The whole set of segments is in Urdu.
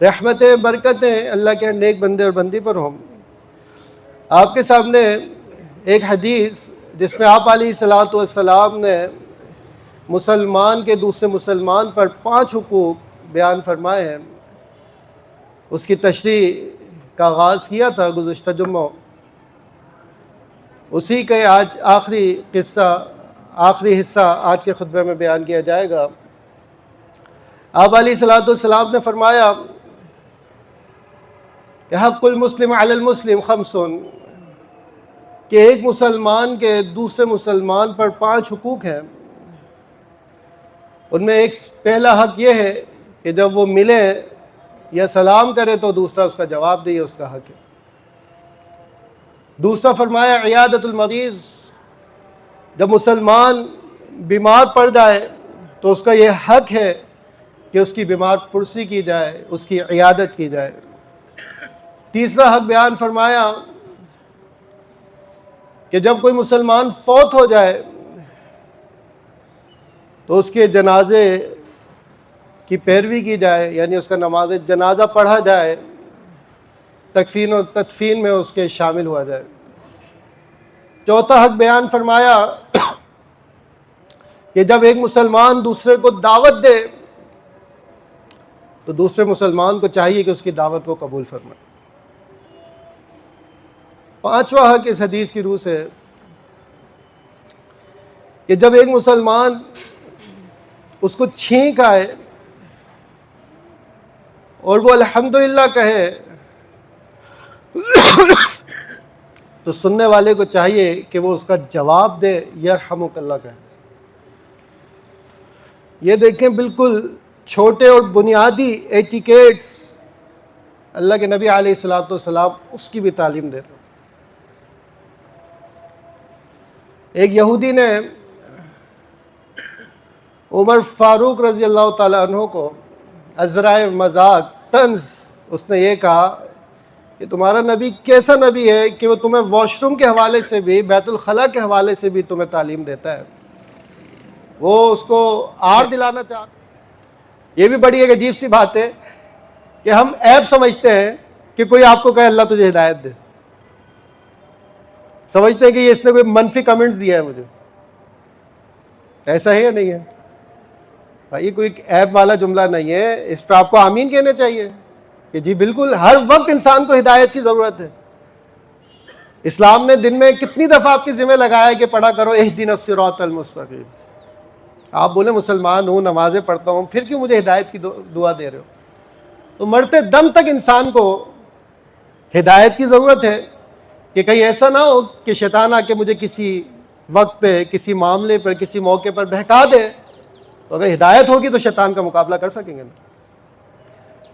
رحمتیں برکتیں اللہ کے نیک بندے اور بندی پر ہوں۔ آپ کے سامنے ایک حدیث جس میں آپ علیہ الصلاۃ والسلام نے مسلمان کے دوسرے مسلمان پر 5 حقوق بیان فرمائے ہیں، اس کی تشریح کا آغاز کیا تھا گزشتہ جمعہ۔ اسی کے آج آخری حصہ آج کے خطبے میں بیان کیا جائے گا۔ آپ علیہ الصلاۃ والسلام نے فرمایا کہ حق المسلم علی المسلم 5، کہ ایک مسلمان کے دوسرے مسلمان پر 5 حقوق ہیں۔ ان میں ایک پہلا حق یہ ہے کہ جب وہ ملے یا سلام کرے تو دوسرا اس کا جواب دے، اس کا حق ہے۔ دوسرا فرمایا عیادت المریض، جب مسلمان بیمار پڑ جائے تو اس کا یہ حق ہے کہ اس کی بیمار پرسی کی جائے، اس کی عیادت کی جائے۔ تیسرا حق بیان فرمایا کہ جب کوئی مسلمان فوت ہو جائے تو اس کے جنازے کی پیروی کی جائے، یعنی اس کا نماز جنازہ پڑھا جائے، تکفین و تدفین میں اس کے شامل ہوا جائے۔ چوتھا حق بیان فرمایا کہ جب ایک مسلمان دوسرے کو دعوت دے تو دوسرے مسلمان کو چاہیے کہ اس کی دعوت کو قبول فرمائے۔ پانچواں حق اس حدیث کی روح سے کہ جب ایک مسلمان اس کو چھینک آئے اور وہ الحمدللہ کہے تو سننے والے کو چاہیے کہ وہ اس کا جواب دے یرحمک اللہ کہے۔ یہ دیکھیں بالکل چھوٹے اور بنیادی ایٹیکیٹس اللہ کے نبی علیہ الصلوۃ والسلام اس کی بھی تعلیم دے رہے ہیں۔ ایک یہودی نے عمر فاروق رضی اللہ تعالیٰ عنہ کو ذرائع مذاق طنز اس نے یہ کہا کہ تمہارا نبی کیسا نبی ہے کہ وہ تمہیں واش روم کے حوالے سے بھی، بیت الخلاء کے حوالے سے بھی تمہیں تعلیم دیتا ہے۔ وہ اس کو آر دلانا چاہتا۔ یہ بھی بڑی ایک عجیب سی بات ہے کہ ہم عیب سمجھتے ہیں کہ کوئی آپ کو کہے اللہ تجھے ہدایت دے، سمجھتے ہیں کہ یہ اس نے کوئی منفی کمنٹس دیا ہے مجھے۔ ایسا ہے یا نہیں ہے بھائی؟ کوئی عیب والا جملہ نہیں ہے، اس پہ آپ کو آمین کہنے چاہیے کہ جی بالکل ہر وقت انسان کو ہدایت کی ضرورت ہے۔ اسلام نے دن میں کتنی دفعہ آپ کے ذمہ لگایا ہے کہ پڑھا کرو اہدنا الصراط المستقیم۔ آپ بولے مسلمان ہوں، نمازیں پڑھتا ہوں، پھر کیوں مجھے ہدایت کی دعا دے رہے ہو؟ تو مرتے دم تک انسان کو ہدایت کی ضرورت ہے کہ کہیں ایسا نہ ہو کہ شیطان آ کے مجھے کسی وقت پہ، کسی معاملے پر، کسی موقع پر بہکا دے۔ تو اگر ہدایت ہوگی تو شیطان کا مقابلہ کر سکیں گے نا۔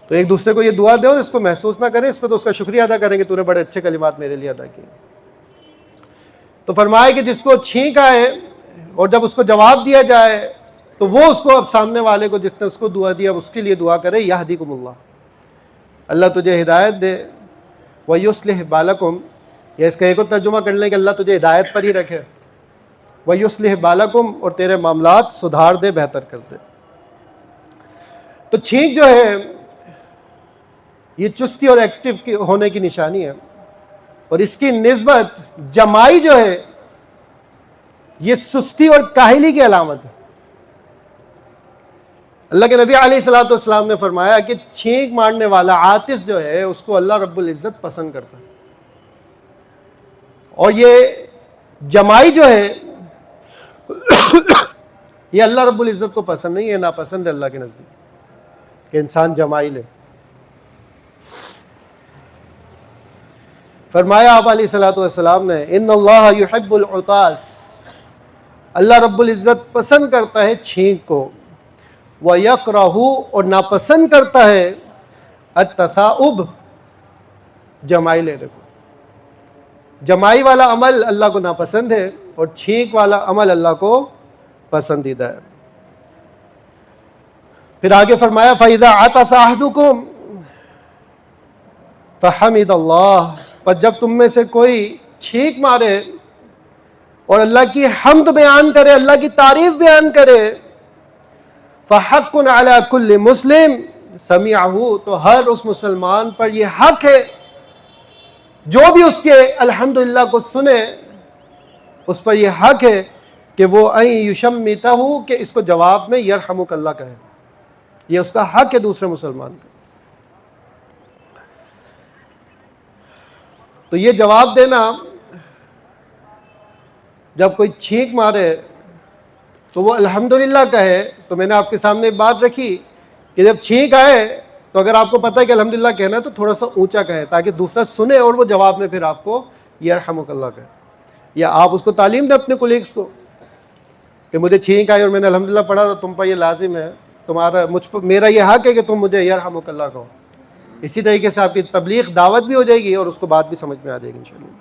تو ایک دوسرے کو یہ دعا دیں اور اس کو محسوس نہ کریں، اس پہ تو اس کا شکریہ ادا کریں کہ تو نے بڑے اچھے کلمات میرے لیے ادا کیے۔ تو فرمایا کہ جس کو چھینک آئے اور جب اس کو جواب دیا جائے تو وہ اس کو اب سامنے والے کو جس نے اس کو دعا دیا اس کے لیے دعا کرے یہدیکم اللہ، اللہ تجھے ہدایت دے، ویصلح بالکم، یا اس کا ایک اور ترجمہ کر لیں کہ اللہ تجھے ہدایت پر ہی رکھے، ویصلح بالکم، اور تیرے معاملات سدھار دے، بہتر کر دے۔ تو چھینک جو ہے یہ چستی اور ایکٹیو ہونے کی نشانی ہے، اور اس کی نسبت جمائی جو ہے یہ سستی اور کاہلی کی علامت ہے۔ اللہ کے نبی علیہ الصلوۃ والسلام نے فرمایا کہ چھینک مارنے والا عاطس جو ہے اس کو اللہ رب العزت پسند کرتا ہے، اور یہ جمائی جو ہے یہ اللہ رب العزت کو پسند نہیں ہے، ناپسند ہے اللہ کے نزدیک کہ انسان جمائی لے۔ فرمایا آپ علیہ الصلوۃ والسلام نے ان اللہ یحب العطاس، اللہ رب العزت پسند کرتا ہے چھینک کو، وَيَكْرَهُ، اور ناپسند کرتا ہے التَّثَاؤُب، جمائی لینے کو۔ جمائی والا عمل اللہ کو ناپسند ہے اور چھینک والا عمل اللہ کو پسندیدہ ہے۔ پھر آگے فرمایا فَإِذَا عَطَسَ أَحَدُكُمْ فَحَمِدَ اللَّهُ، پر جب تم میں سے کوئی چھینک مارے اور اللہ کی حمد بیان کرے، اللہ کی تعریف بیان کرے، فَحَقٌّ عَلَى كُلِّ مُسْلِمٍ، سمعہ، تو ہر اس مسلمان پر یہ حق ہے جو بھی اس کے الحمدللہ کو سنے، اس پر یہ حق ہے کہ وہ ان یشمتہ، کہ اس کو جواب میں یرحمک اللہ کہے. یہ اس کا حق ہے دوسرے مسلمان کا. تو یہ جواب دینا، جب کوئی چھینک مارے تو وہ الحمدللہ کہے. تو میں نے آپ کے سامنے ایک بات رکھی کہ جب چھینک آئے تو اگر آپ کو پتہ ہے کہ الحمدللہ کہنا ہے تو تھوڑا سا اونچا کہیں تاکہ دوسرا سنے اور وہ جواب میں پھر آپ کو یرحمک اللہ کہے. یا آپ اس کو تعلیم دیں اپنے کولیگس کو کہ مجھے چھینک آئی اور میں نے الحمدللہ پڑھا تو تم پر یہ لازم ہے، تمہارا میرا یہ حق ہے کہ تم مجھے یرحمک اللہ کہو. اسی طریقے سے آپ کی تبلیغ دعوت بھی ہو جائے گی اور اس کو بات بھی سمجھ میں آ جائے گی انشاءاللہ.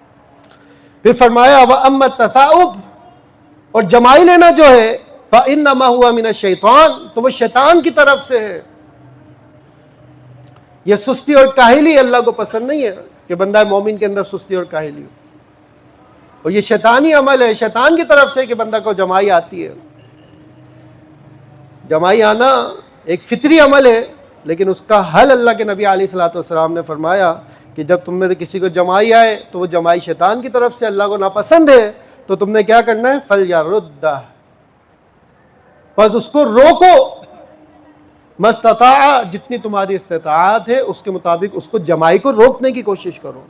پھر فرمایا وَأَمَّا التَّثَاؤُبُ، اور جمائی لینا جو ہے فَإِنَّمَا هُوَ مِنَ الشَّيْطَانِ، تو وہ شیطان کی طرف سے ہے. یہ سستی اور کاہلی اللہ کو پسند نہیں ہے کہ بندہ مومن کے اندر سستی اور کاہلی ہو، اور یہ شیطانی عمل ہے، شیطان کی طرف سے کہ بندہ کو جمائی آتی ہے. جمائی آنا ایک فطری عمل ہے، لیکن اس کا حل اللہ کے نبی علیہ الصلوۃ والسلام نے فرمایا کہ جب تم میں سے کسی کو جمائی آئے تو وہ جمائی شیطان کی طرف سے اللہ کو ناپسند ہے، تو تم نے کیا کرنا ہے فَلْيَرُدَّهُ، بس اس کو روکو، مَسْتَطَاعَ، جتنی تمہاری استطاعت ہے اس کے مطابق اس کو جمائی کو روکنے کی کوشش کرو.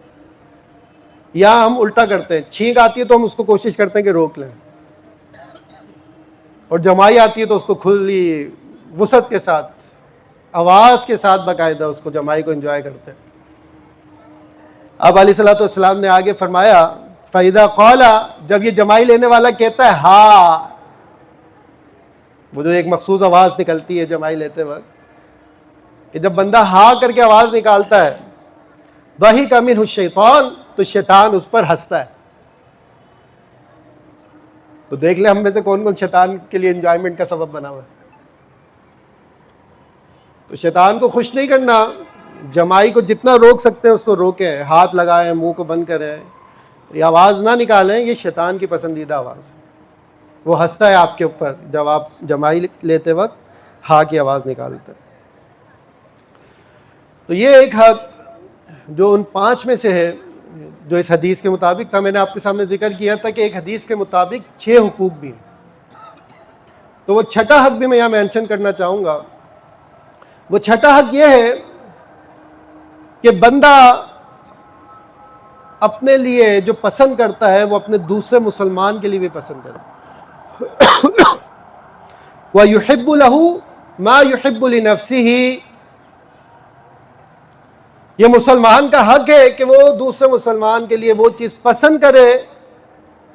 یا ہم الٹا کرتے ہیں، چھینک آتی ہے تو ہم اس کو کوشش کرتے ہیں کہ روک لیں، اور جمائی آتی ہے تو اس کو کھلی وسعت کے ساتھ، آواز کے ساتھ باقاعدہ اس کو جمائی کو انجوائے کرتے ہیں. اب علیہ الصلوۃ والسلام نے آگے فرمایا فَإِذَا قَالَ، جب یہ جمائی لینے والا کہتا ہے ہاں، وہ جو ایک مخصوص آواز نکلتی ہے جمائی لیتے وقت، کہ جب بندہ ہاں کر کے آواز نکالتا ہے ضحک منہ الشیطان، تو شیطان اس پر ہنستا ہے. تو دیکھ لیں ہم میں سے کون کون شیطان کے لیے انجوائمنٹ کا سبب بنا ہوا ہے. تو شیطان کو خوش نہیں کرنا، جمائی کو جتنا روک سکتے ہیں اس کو روکیں، ہاتھ لگائیں، منہ کو بند کریں، یہ آواز نہ نکالیں. یہ شیطان کی پسندیدہ آواز، وہ ہنستا ہے آپ کے اوپر جب آپ جمائی لیتے وقت ہاں کی آواز نکالتے ہیں. تو یہ ایک حق جو ان 5 میں سے ہے جو اس حدیث کے مطابق تھا. میں نے آپ کے سامنے ذکر کیا تھا کہ ایک حدیث کے مطابق 6 حقوق بھی ہیں، تو وہ 6واں حق بھی میں یہاں مینشن کرنا چاہوں گا. وہ 6واں حق یہ ہے کہ بندہ اپنے لیے جو پسند کرتا ہے وہ اپنے دوسرے مسلمان کے لیے بھی پسند کرے. وَيُحِبُّ لَهُ مَا يُحِبُّ لِنَفْسِهِ، یہ مسلمان کا حق ہے کہ وہ دوسرے مسلمان کے لیے وہ چیز پسند کرے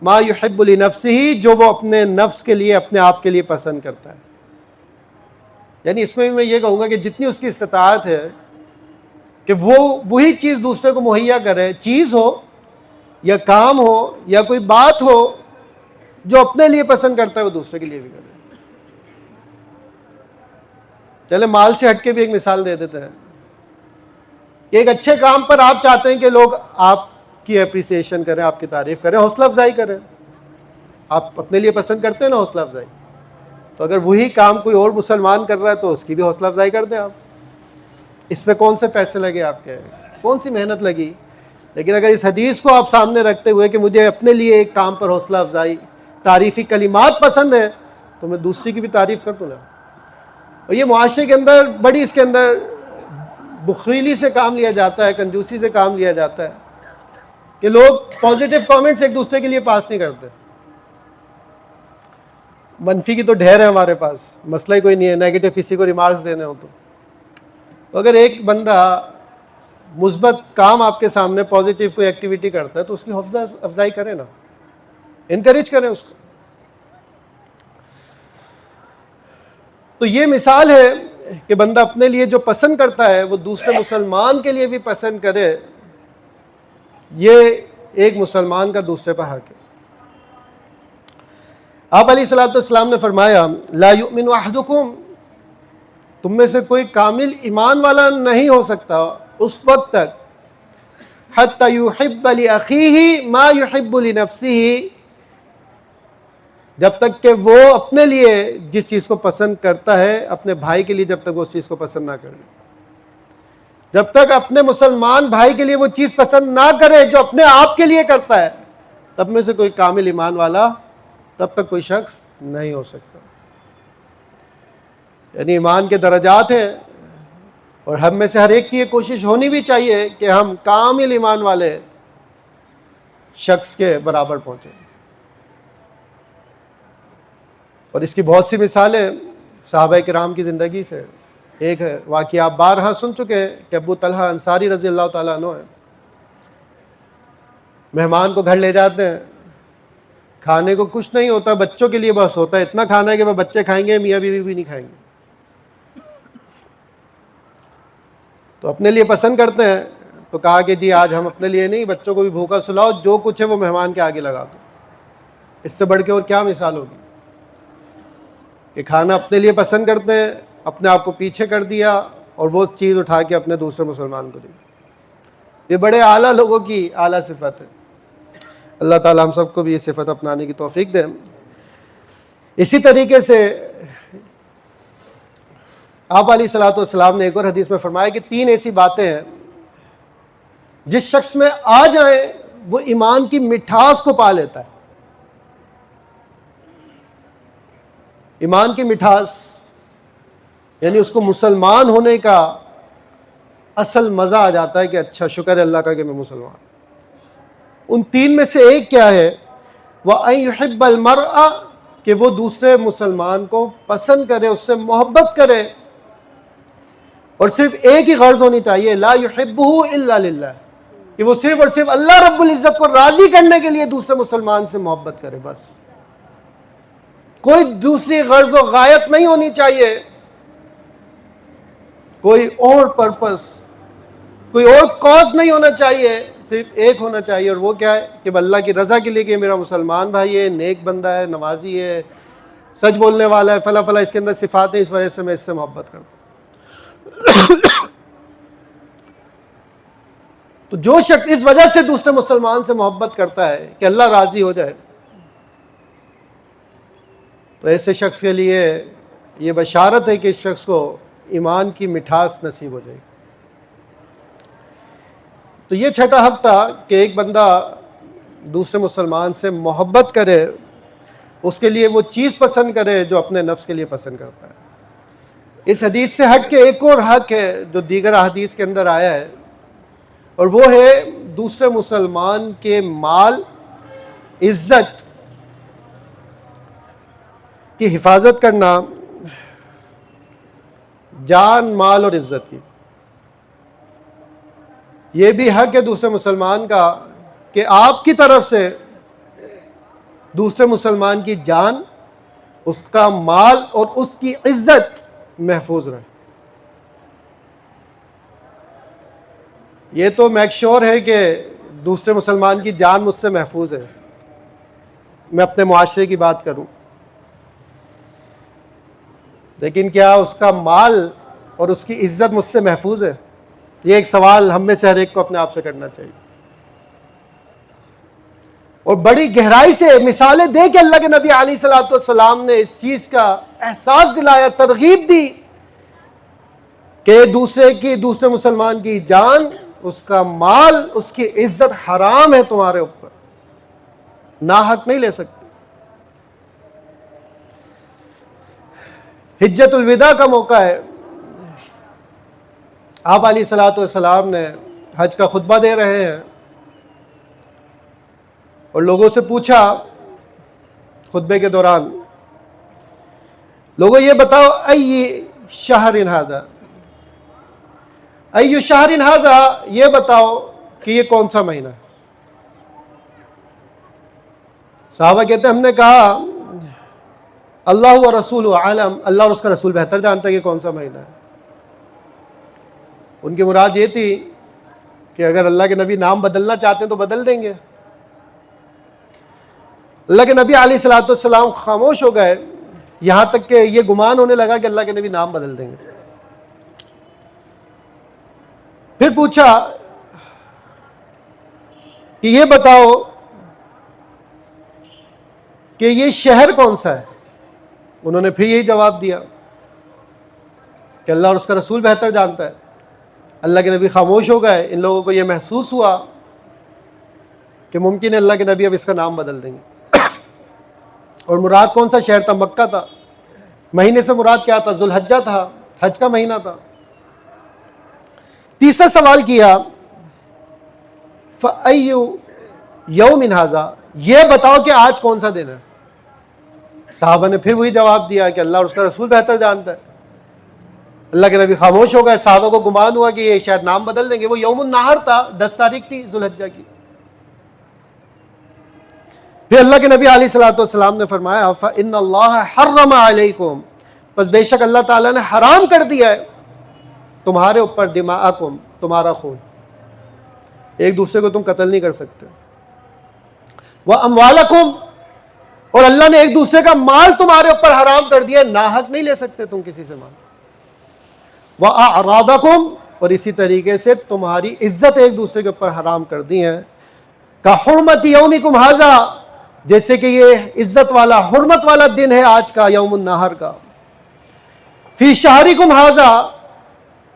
ما يحب لنفسه، جو وہ اپنے نفس کے لیے، اپنے آپ کے لیے پسند کرتا ہے. یعنی اس میں میں یہ کہوں گا کہ جتنی اس کی استطاعت ہے کہ وہ وہی چیز دوسرے کو مہیا کرے، چیز ہو یا کام ہو یا کوئی بات ہو، جو اپنے لیے پسند کرتا ہے وہ دوسرے کے لیے بھی کرے. چلے مال سے ہٹ کے بھی ایک مثال دے دیتے ہیں. ایک اچھے کام پر آپ چاہتے ہیں کہ لوگ آپ کی اپریسیشن کریں، آپ کی تعریف کریں، حوصلہ افزائی کریں. آپ اپنے لیے پسند کرتے ہیں نا حوصلہ افزائی، تو اگر وہی کام کوئی اور مسلمان کر رہا ہے تو اس کی بھی حوصلہ افزائی کر دیں آپ. اس میں کون سے پیسے لگے آپ کے، کون سی محنت لگی. لیکن اگر اس حدیث کو آپ سامنے رکھتے ہوئے کہ مجھے اپنے لیے ایک کام پر حوصلہ افزائی، تعریفی کلمات پسند ہیں، تو میں دوسری کی بھی تعریف کر دوں گا. اور یہ معاشرے کے اندر بڑی اس کے اندر بخیلی سے کام لیا جاتا ہے، کنجوسی سے کام لیا جاتا ہے کہ لوگ پازیٹیو کامنٹس ایک دوسرے کے لیے پاس نہیں کرتے. منفی کی تو ڈھیر ہے ہمارے پاس، مسئلہ ہی کوئی نہیں ہے نیگیٹو کسی کو ریمارکس دینے ہو تو اگر ایک بندہ مثبت کام آپ کے سامنے پازیٹیو کوئی ایکٹیویٹی کرتا ہے تو اس کی حوصلہ افزائی کریں نا، انکریج کریں اس کو. تو یہ مثال ہے کہ بندہ اپنے لیے جو پسند کرتا ہے وہ دوسرے مسلمان کے لیے بھی پسند کرے. یہ ایک مسلمان کا دوسرے پر حق ہے. آپ علیہ الصلوۃ والسلام نے فرمایا لا یؤمن احدکم، تم میں سے کوئی کامل ایمان والا نہیں ہو سکتا اس وقت تک حتی یحب لاخیہ ما یحب لنفسہ، جب تک کہ وہ اپنے لیے جس چیز کو پسند کرتا ہے اپنے بھائی کے لیے جب تک وہ اس چیز کو پسند نہ کرے. جب تک اپنے مسلمان بھائی کے لیے وہ چیز پسند نہ کرے جو اپنے آپ کے لیے کرتا ہے، تب میں سے کوئی کامل ایمان والا تب تک کوئی شخص نہیں ہو سکتا۔ یعنی ایمان کے درجات ہیں، اور ہم میں سے ہر ایک کی یہ کوشش ہونی بھی چاہیے کہ ہم کامل ایمان والے شخص کے برابر پہنچیں۔ اور اس کی بہت سی مثالیں صحابہ کرام کی زندگی سے۔ ایک واقعہ آپ بارہا سن چکے ہیں کہ ابو طلحہ انصاری رضی اللہ تعالیٰ عنہ ہیں، مہمان کو گھر لے جاتے ہیں، کھانے کو کچھ نہیں ہوتا، بچوں کے لیے بس ہوتا ہے، اتنا کھانا ہے کہ وہ بچے کھائیں گے، میاں بیوی بھی نہیں کھائیں گے، تو اپنے لیے پسند کرتے ہیں۔ تو کہا کہ جی آج ہم اپنے لیے نہیں، بچوں کو بھی بھوکا سلاؤ، جو کچھ ہے وہ مہمان کے آگے لگا دو۔ اس سے بڑھ کے اور کیا مثال ہوگی کہ کھانا اپنے لیے پسند کرتے ہیں، اپنے آپ کو پیچھے کر دیا، اور وہ چیز اٹھا کے اپنے دوسرے مسلمان کو دی۔ یہ بڑے اعلیٰ لوگوں کی اعلیٰ صفت ہے۔ اللہ تعالیٰ ہم سب کو بھی یہ صفت اپنانے کی توفیق دے۔ اسی طریقے سے آپ علیہ الصلوۃ والسلام نے ایک اور حدیث میں فرمایا کہ 3 ایسی باتیں ہیں جس شخص میں آ جائیں وہ ایمان کی مٹھاس کو پا لیتا ہے۔ ایمان کی مٹھاس یعنی اس کو مسلمان ہونے کا اصل مزہ آ جاتا ہے کہ اچھا شکر ہے اللہ کا کہ میں مسلمان۔ ان 3 میں سے ایک کیا ہے؟ وَأَن يُحِبَّ الْمَرْءَ، کہ وہ دوسرے مسلمان کو پسند کرے، اس سے محبت کرے، اور صرف ایک ہی غرض ہونی چاہیے، لا يُحِبُّهُ إِلَّا لِلَّهِ، کہ وہ صرف اور صرف اللہ رب العزت کو راضی کرنے کے لیے دوسرے مسلمان سے محبت کرے، بس کوئی دوسری غرض و غایت نہیں ہونی چاہیے، کوئی اور پرپس، کوئی اور کاز نہیں ہونا چاہیے، صرف ایک ہونا چاہیے، اور وہ کیا ہے کہ اللہ کی رضا کے لیے کہ میرا مسلمان بھائی ہے، نیک بندہ ہے، نمازی ہے، سچ بولنے والا ہے، فلاں فلاں اس کے اندر صفات ہیں، اس وجہ سے میں اس سے محبت کرتا ہوں۔ تو جو شخص اس وجہ سے دوسرے مسلمان سے محبت کرتا ہے کہ اللہ راضی ہو جائے، تو ایسے شخص کے لیے یہ بشارت ہے کہ اس شخص کو ایمان کی مٹھاس نصیب ہو جائے گی۔ تو یہ چھٹا حق تھا کہ ایک بندہ دوسرے مسلمان سے محبت کرے، اس کے لیے وہ چیز پسند کرے جو اپنے نفس کے لیے پسند کرتا ہے۔ اس حدیث سے ہٹ کے ایک اور حق ہے جو دیگر احادیث کے اندر آیا ہے، اور وہ ہے دوسرے مسلمان کے مال، عزت کی حفاظت کرنا، جان، مال اور عزت کی۔ یہ بھی حق ہے دوسرے مسلمان کا کہ آپ کی طرف سے دوسرے مسلمان کی جان، اس کا مال اور اس کی عزت محفوظ رہے۔ یہ تو میک شور ہے کہ دوسرے مسلمان کی جان مجھ سے محفوظ ہے، میں اپنے معاشرے کی بات کروں، لیکن کیا اس کا مال اور اس کی عزت مجھ سے محفوظ ہے؟ یہ ایک سوال ہم میں سے ہر ایک کو اپنے آپ سے کرنا چاہیے، اور بڑی گہرائی سے مثالیں دے کے اللہ کے نبی علیہ الصلوۃ والسلام نے اس چیز کا احساس دلایا، ترغیب دی کہ دوسرے مسلمان کی جان، اس کا مال، اس کی عزت حرام ہے تمہارے اوپر، ناحق نہیں لے سکتے۔ حجۃ الوداع کا موقع ہے، آپ علیہ الصلوۃ والسلام نے حج کا خطبہ دے رہے ہیں، اور لوگوں سے پوچھا خطبے کے دوران، لوگوں یہ بتاؤ ای شہر ھذا، ای شہر ھذا، یہ بتاؤ کہ یہ کون سا مہینہ ہے؟ صحابہ کہتے ہیں ہم نے کہا اللہ و رسول عالم، اللہ اور اس کا رسول بہتر جانتا ہے کہ کون سا مہینہ ہے۔ ان کی مراد یہ تھی کہ اگر اللہ کے نبی نام بدلنا چاہتے ہیں تو بدل دیں گے۔ اللہ کے نبی علیہ الصلوۃ والسلام خاموش ہو گئے، یہاں تک کہ یہ گمان ہونے لگا کہ اللہ کے نبی نام بدل دیں گے۔ پھر پوچھا کہ یہ بتاؤ کہ یہ شہر کون سا ہے؟ انہوں نے پھر یہی جواب دیا کہ اللہ اور اس کا رسول بہتر جانتا ہے۔ اللہ کے نبی خاموش ہو گئے. ان لوگوں کو یہ محسوس ہوا کہ ممکن ہے اللہ کے نبی اب اس کا نام بدل دیں گے. اور مراد کون سا شہر تھا؟ مکہ تھا. مہینے سے مراد کیا تھا؟ ذوالحجہ تھا، حج کا مہینہ تھا. تیسرا سوال کیا فَأَيُّ يَوْمٍ هَذَا، یہ بتاؤ کہ آج کون سا دن ہے. صحابہ نے پھر وہی جواب دیا کہ اللہ اور اس کا رسول بہتر جانتا ہے. اللہ کے نبی خاموش ہو گئے. صحابہ کو گمان ہوا کہ یہ شاید نام بدل دیں گے. وہ یوم النہر تھا، 10 تاریخ تھی ذوالحجہ کی. پھر اللہ کے نبی علیہ الصلوۃ والسلام نے فرمایا فَإِنَّ اللَّهَ حَرَّمَ عَلَيْكُمْ، پس بے شک اللہ تعالیٰ نے حرام کر دیا ہے تمہارے اوپر دماءکم، تمہارا خون. ایک دوسرے کو تم قتل نہیں کر سکتے. وَأَمْوَالَكُمْ، اور اللہ نے ایک دوسرے کا مال تمہارے اوپر حرام کر دیا، ناحق نہیں لے سکتے تم کسی سے مال. وَأَعْرَاضَكُمْ، اور اسی طریقے سے تمہاری عزت ایک دوسرے کے اوپر حرام کر دی ہے. کَحُرْمَتِ يَوْمِكُمْ هَذَا، جیسے کہ یہ عزت والا حرمت والا دن ہے آج کا، یوم النہر کا. فی شہرکم ھذا،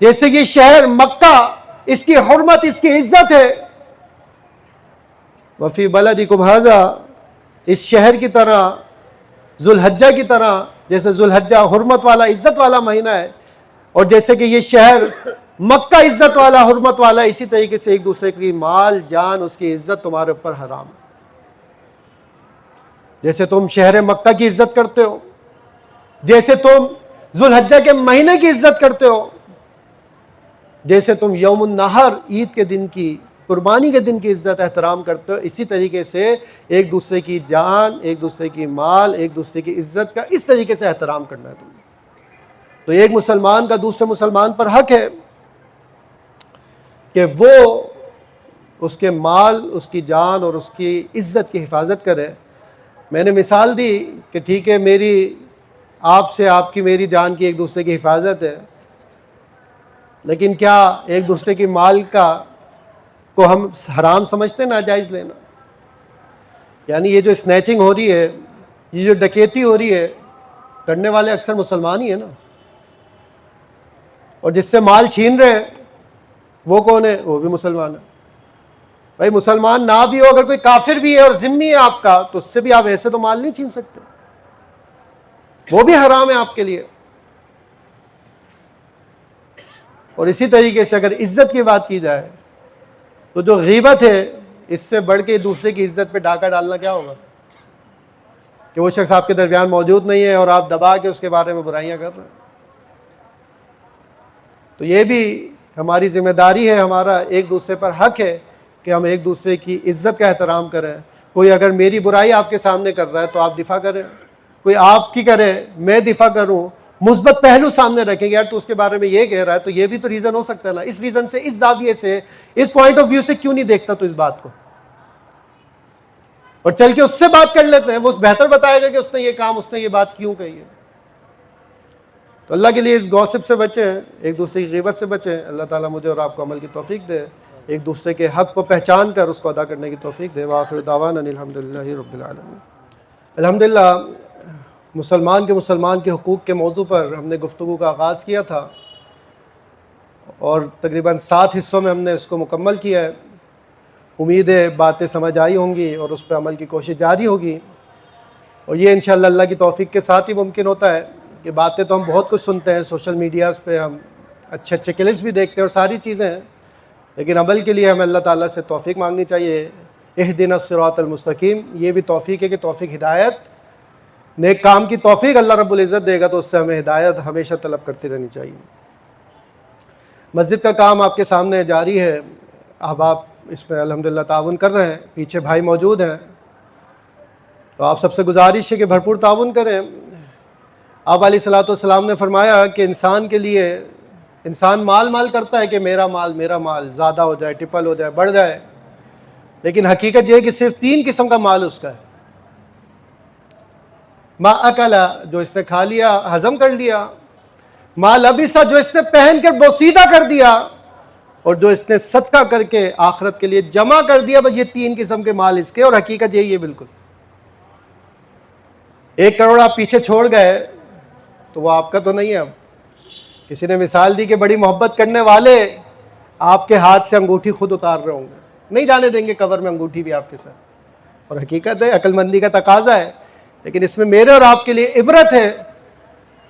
جیسے کہ شہر مکہ، اس کی حرمت، اس کی عزت ہے. وفی بلدکم ھذا، اس شہر کی طرح، ذوالحجہ کی طرح، جیسے ذوالحجہ حرمت والا عزت والا مہینہ ہے، اور جیسے کہ یہ شہر مکہ عزت والا حرمت والا، اسی طریقے سے ایک دوسرے کی مال جان، اس کی عزت تمہارے اوپر حرام ہے. جیسے تم شہر مکہ کی عزت کرتے ہو، جیسے تم ذوالحجہ کے مہینے کی عزت کرتے ہو، جیسے تم یوم النہر عید کے دن کی، قربانی کے دن کی عزت احترام کرتے ہو، اسی طریقے سے ایک دوسرے کی جان، ایک دوسرے کی مال، ایک دوسرے کی عزت کا اس طریقے سے احترام کرنا ہے تمہیں. تو ایک مسلمان کا دوسرے مسلمان پر حق ہے کہ وہ اس کے مال، اس کی جان اور اس کی عزت کی حفاظت کرے. میں نے مثال دی کہ ٹھیک ہے، میری آپ سے، آپ کی میری جان کی ایک دوسرے کی حفاظت ہے، لیکن کیا ایک دوسرے کی مال کو ہم حرام سمجھتے ہیں، ناجائز لینا؟ یعنی یہ جو اسنیچنگ ہو رہی ہے، یہ جو ڈکیتی ہو رہی ہے، کرنے والے اکثر مسلمان ہی ہیں نا. اور جس سے مال چھین رہے ہیں وہ کون ہے؟ وہ بھی مسلمان ہے. بھائی مسلمان نہ بھی ہو، اگر کوئی کافر بھی ہے اور ذمہ ہے آپ کا، تو اس سے بھی آپ ایسے تو مال نہیں چھین سکتے، وہ بھی حرام ہے آپ کے لیے. اور اسی طریقے سے اگر عزت کی بات کی جائے تو جو غیبت ہے، اس سے بڑھ کے دوسرے کی عزت پہ ڈاکہ ڈالنا کیا ہوگا؟ کہ وہ شخص آپ کے درمیان موجود نہیں ہے اور آپ دبا کے اس کے بارے میں برائیاں کر رہے ہیں. تو یہ بھی ہماری ذمہ داری ہے، ہمارا ایک دوسرے پر حق ہے کہ ہم ایک دوسرے کی عزت کا احترام کریں. کوئی اگر میری برائی آپ کے سامنے کر رہا ہے تو آپ دفاع کریں، کوئی آپ کی کرے میں دفاع کروں، مثبت پہلو سامنے رکھیں گے. یار تو اس کے بارے میں یہ کہہ رہا ہے تو یہ بھی تو ریزن ہو سکتا ہے نا، اس ریزن سے، اس زاویے سے، اس پوائنٹ آف ویو سے کیوں نہیں دیکھتا تو اس بات کو، اور چل کے اس سے بات کر لیتے ہیں. وہ بہتر بتائے گا کہ اس نے یہ کام، اس نے یہ بات کیوں کہی ہے. تو اللہ کے لیے اس گوسپ سے بچیں، ایک دوسرے کی غیبت سے بچیں. اللہ تعالیٰ مجھے اور آپ کو عمل کی توفیق دے، ایک دوسرے کے حق کو پہچان کر اس کو ادا کرنے کی توفیق دے. وآخر دعوانا الحمدللہ رب العالمین. الحمدللہ مسلمان کے حقوق کے موضوع پر ہم نے گفتگو کا آغاز کیا تھا، اور تقریباً 7 حصوں میں ہم نے اس کو مکمل کیا ہے. امید ہے باتیں سمجھ آئی ہوں گی اور اس پہ عمل کی کوشش جاری ہوگی. اور یہ انشاءاللہ اللہ کی توفیق کے ساتھ ہی ممکن ہوتا ہے کہ باتیں تو ہم بہت کچھ سنتے ہیں سوشل میڈیاز پہ، ہم اچھے اچھے کلپس بھی دیکھتے ہیں اور ساری چیزیں ہیں، لیکن عمل کے لیے ہمیں اللہ تعالیٰ سے توفیق مانگنی چاہیے. اہدنا الصراط المستقیم، یہ بھی توفیق ہے کہ توفیق ہدایت، نیک کام کی توفیق اللہ رب العزت دے گا تو اس سے ہمیں ہدایت ہمیشہ طلب کرتی رہنی چاہیے. مسجد کا کام آپ کے سامنے جاری ہے، احباب اس میں الحمدللہ تعاون کر رہے ہیں، پیچھے بھائی موجود ہیں، تو آپ سب سے گزارش ہے کہ بھرپور تعاون کریں. آپ علیہ الصلوۃ والسلام نے فرمایا کہ انسان کے لیے، انسان مال کرتا ہے کہ میرا مال زیادہ ہو جائے، ٹرپل ہو جائے، بڑھ جائے، لیکن حقیقت یہ ہے کہ صرف 3 قسم کا مال اس کا ہے. ما اکلا، جو اس نے کھا لیا، ہضم کر لیا، ما لبسا، جو اس نے پہن کر بوسیدہ کر دیا، اور جو اس نے صدقہ کر کے آخرت کے لیے جمع کر دیا. بس یہ 3 قسم کے مال اس کے، اور حقیقت یہی ہے بالکل. 1 کروڑ آپ پیچھے چھوڑ گئے تو وہ آپ کا تو نہیں ہے. اب کسی نے مثال دی کہ بڑی محبت کرنے والے آپ کے ہاتھ سے انگوٹھی خود اتار رہے ہوں گے, نہیں جانے دیں گے قبر میں انگوٹھی بھی آپ کے ساتھ. اور حقیقت ہے, عقل مندی کا تقاضا ہے, لیکن اس میں میرے اور آپ کے لیے عبرت ہے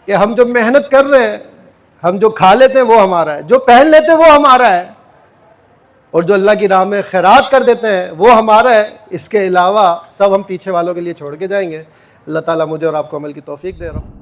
کہ ہم جو محنت کر رہے ہیں, ہم جو کھا لیتے ہیں وہ ہمارا ہے, جو پہن لیتے ہیں وہ ہمارا ہے, اور جو اللہ کی راہ میں خیرات کر دیتے ہیں وہ ہمارا ہے. اس کے علاوہ سب ہم پیچھے والوں کے لیے چھوڑ کے جائیں گے. اللہ تعالیٰ مجھے اور آپ کو عمل کی توفیق دے رہا ہوں.